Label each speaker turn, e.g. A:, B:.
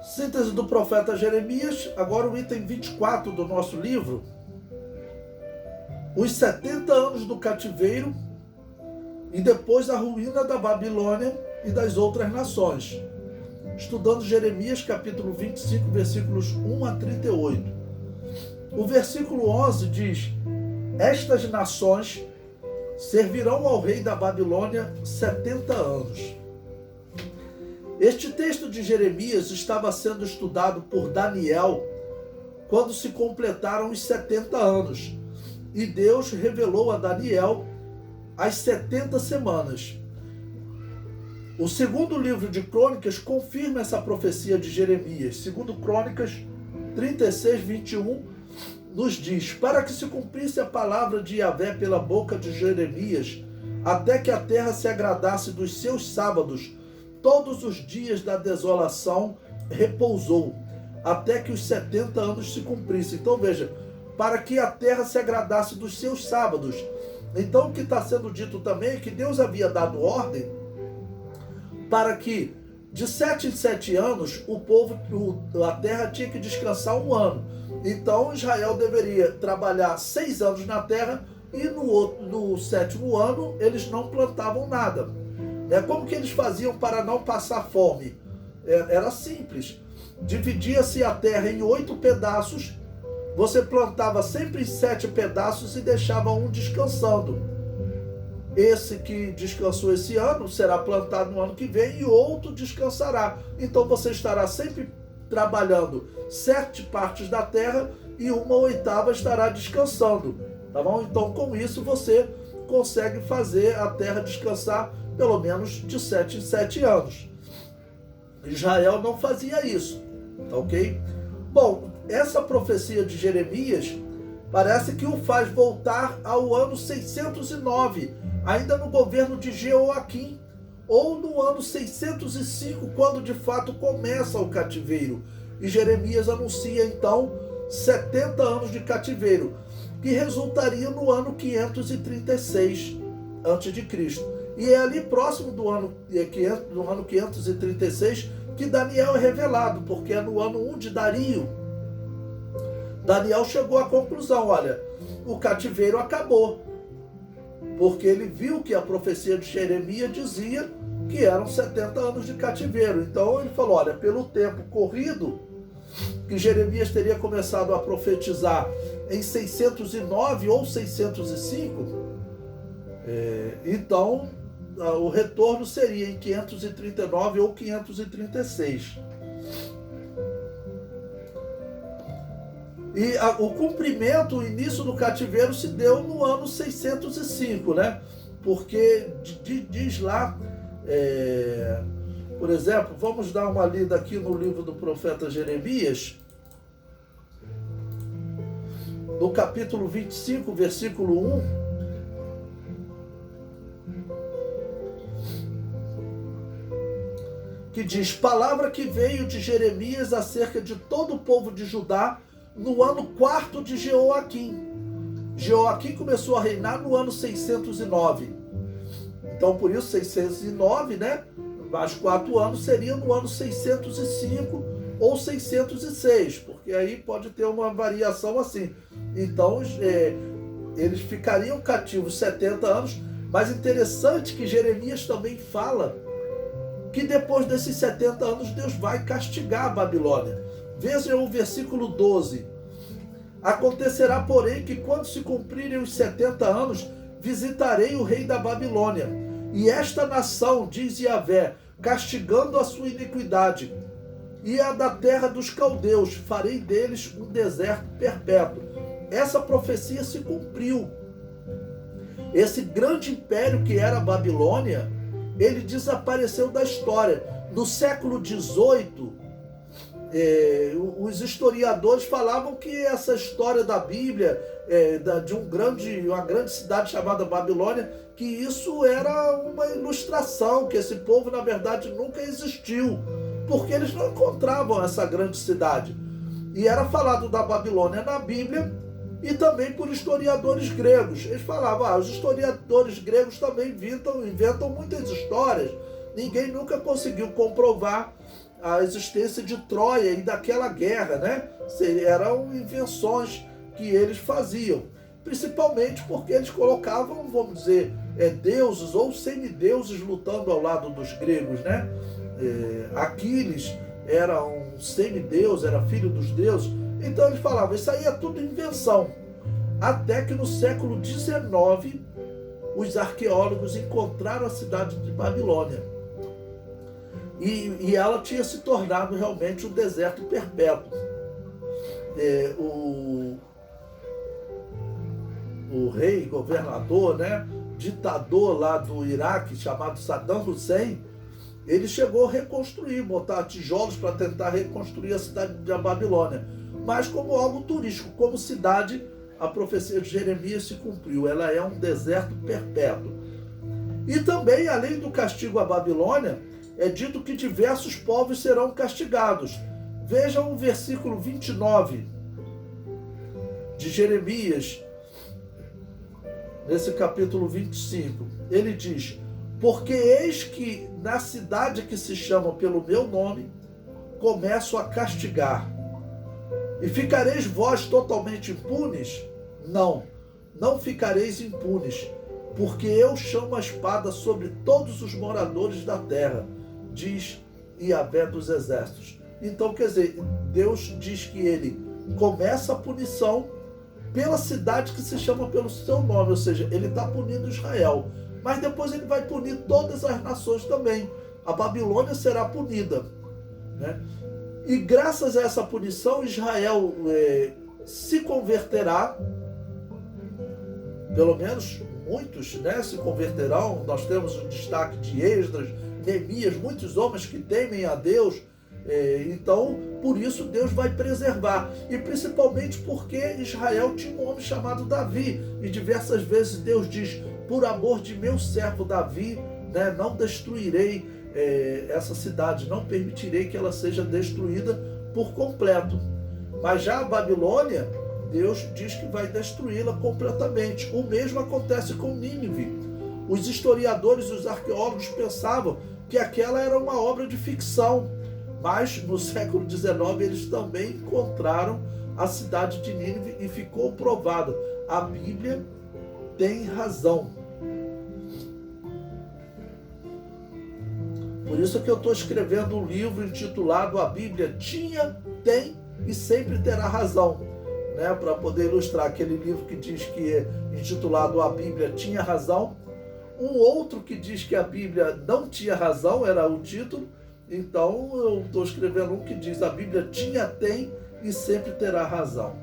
A: Síntese do profeta Jeremias, agora o item 24 do nosso livro. Os 70 anos do cativeiro e depois a ruína da Babilônia e das outras nações. Estudando Jeremias capítulo 25, versículos 1 a 38. O versículo 11 diz: estas nações servirão ao rei da Babilônia 70 anos. Este texto de Jeremias estava sendo estudado por Daniel quando se completaram os 70 anos. E Deus revelou a Daniel as 70 semanas. O segundo livro de Crônicas confirma essa profecia de Jeremias. Segundo Crônicas 36, 21, nos diz: para que se cumprisse a palavra de Yahvé pela boca de Jeremias, até que a terra se agradasse dos seus sábados, todos os dias da desolação repousou, até que os 70 anos se cumprissem. Então veja, para que a terra se agradasse dos seus sábados. Então o que está sendo dito também é que Deus havia dado ordem para que de 7 em 7 anos a terra tinha que descansar um ano. Então Israel deveria trabalhar 6 anos na terra e no 7º ano eles não plantavam nada. Como que eles faziam para não passar fome? Era simples. Dividia-se a terra em 8 pedaços, você plantava sempre em 7 pedaços e deixava um descansando. Esse que descansou esse ano será plantado no ano que vem e outro descansará. Então você estará sempre trabalhando 7 partes da terra e 1/8 estará descansando. Tá bom? Então com isso você consegue fazer a terra descansar pelo menos de 7 em 7 anos. Israel não fazia isso, tá ok? Bom, essa profecia de Jeremias parece que o faz voltar ao ano 609, ainda no governo de Jeoaquim, ou no ano 605, quando de fato começa o cativeiro. E Jeremias anuncia então 70 anos de cativeiro, que resultaria no ano 536 a.C. E é ali próximo do ano 536 que Daniel é revelado, porque é no ano 1 de Dario. Daniel chegou à conclusão: olha, o cativeiro acabou, porque ele viu que a profecia de Jeremias dizia que eram 70 anos de cativeiro. Então ele falou: olha, pelo tempo corrido, que Jeremias teria começado a profetizar em 609 ou 605, então o retorno seria em 539 ou 536. E o cumprimento, o início do cativeiro se deu no ano 605, né? Porque diz lá, por exemplo, vamos dar uma lida aqui no livro do profeta Jeremias, no capítulo 25, versículo 1, que diz: palavra que veio de Jeremias acerca de todo o povo de Judá no ano 4º de Jeoaquim. Jeoaquim começou a reinar no ano 609. Então, por isso, 609, né? Mais 4 anos seria no ano 605 ou 606, porque aí pode ter uma variação assim. Então, eles ficariam cativos 70 anos, mas interessante que Jeremias também fala que depois desses 70 anos Deus vai castigar a Babilônia. Veja o versículo 12. Acontecerá, porém, que quando se cumprirem os 70 anos, visitarei o rei da Babilônia. E esta nação, diz Yahvé, castigando a sua iniquidade, e a da terra dos caldeus, farei deles um deserto perpétuo. Essa profecia se cumpriu. Esse grande império que era a Babilônia, ele desapareceu da história. No século XVIII, os historiadores falavam que essa história da Bíblia, de uma grande cidade chamada Babilônia, que isso era uma ilustração, que esse povo, na verdade, nunca existiu, porque eles não encontravam essa grande cidade. E era falado da Babilônia na Bíblia e também por historiadores gregos. Eles falavam: os historiadores gregos também inventam muitas histórias. Ninguém nunca conseguiu comprovar a existência de Troia e daquela guerra, né? Eram invenções que eles faziam, principalmente porque eles colocavam, vamos dizer, deuses ou semideuses lutando ao lado dos gregos, né? Aquiles era um semideus, era filho dos deuses, então eles falavam, isso aí é tudo invenção. Até que no século XIX, os arqueólogos encontraram a cidade de Babilônia. E ela tinha se tornado realmente um deserto perpétuo. O rei, governador, né, ditador lá do Iraque, chamado Saddam Hussein, ele chegou a reconstruir, botar tijolos para tentar reconstruir a cidade de Babilônia. Mas como algo turístico, como cidade, a profecia de Jeremias se cumpriu. Ela é um deserto perpétuo. E também, além do castigo à Babilônia, é dito que diversos povos serão castigados. Vejam o versículo 29 de Jeremias, nesse capítulo 25. Ele diz, porque eis que na cidade que se chama pelo meu nome, começo a castigar. E ficareis vós totalmente impunes? Não, não ficareis impunes, porque eu chamo a espada sobre todos os moradores da terra, diz Yahvé dos exércitos. Então, quer dizer, Deus diz que ele começa a punição pela cidade que se chama pelo seu nome, ou seja, ele está punindo Israel, mas depois ele vai punir todas as nações também. A Babilônia será punida, né? E graças a essa punição, Israel se converterá, pelo menos muitos, né, se converterão. Nós temos o destaque de Esdras, Neemias, muitos homens que temem a Deus. Então, por isso Deus vai preservar. E principalmente porque Israel tinha um homem chamado Davi. E diversas vezes Deus diz, por amor de meu servo Davi, né, não destruirei essa cidade, não permitirei que ela seja destruída por completo. Mas já a Babilônia, Deus diz que vai destruí-la completamente. O mesmo acontece com Nínive. Os historiadores e os arqueólogos pensavam que aquela era uma obra de ficção, mas no século XIX eles também encontraram a cidade de Nínive e ficou provado. A Bíblia tem razão. Por isso que eu estou escrevendo um livro intitulado A Bíblia Tinha, Tem e Sempre Terá Razão, né? Para poder ilustrar aquele livro que diz que é intitulado A Bíblia Tinha Razão. Um outro que diz que a Bíblia não tinha razão, era o título. Então eu estou escrevendo um que diz a Bíblia tinha, tem e sempre terá razão.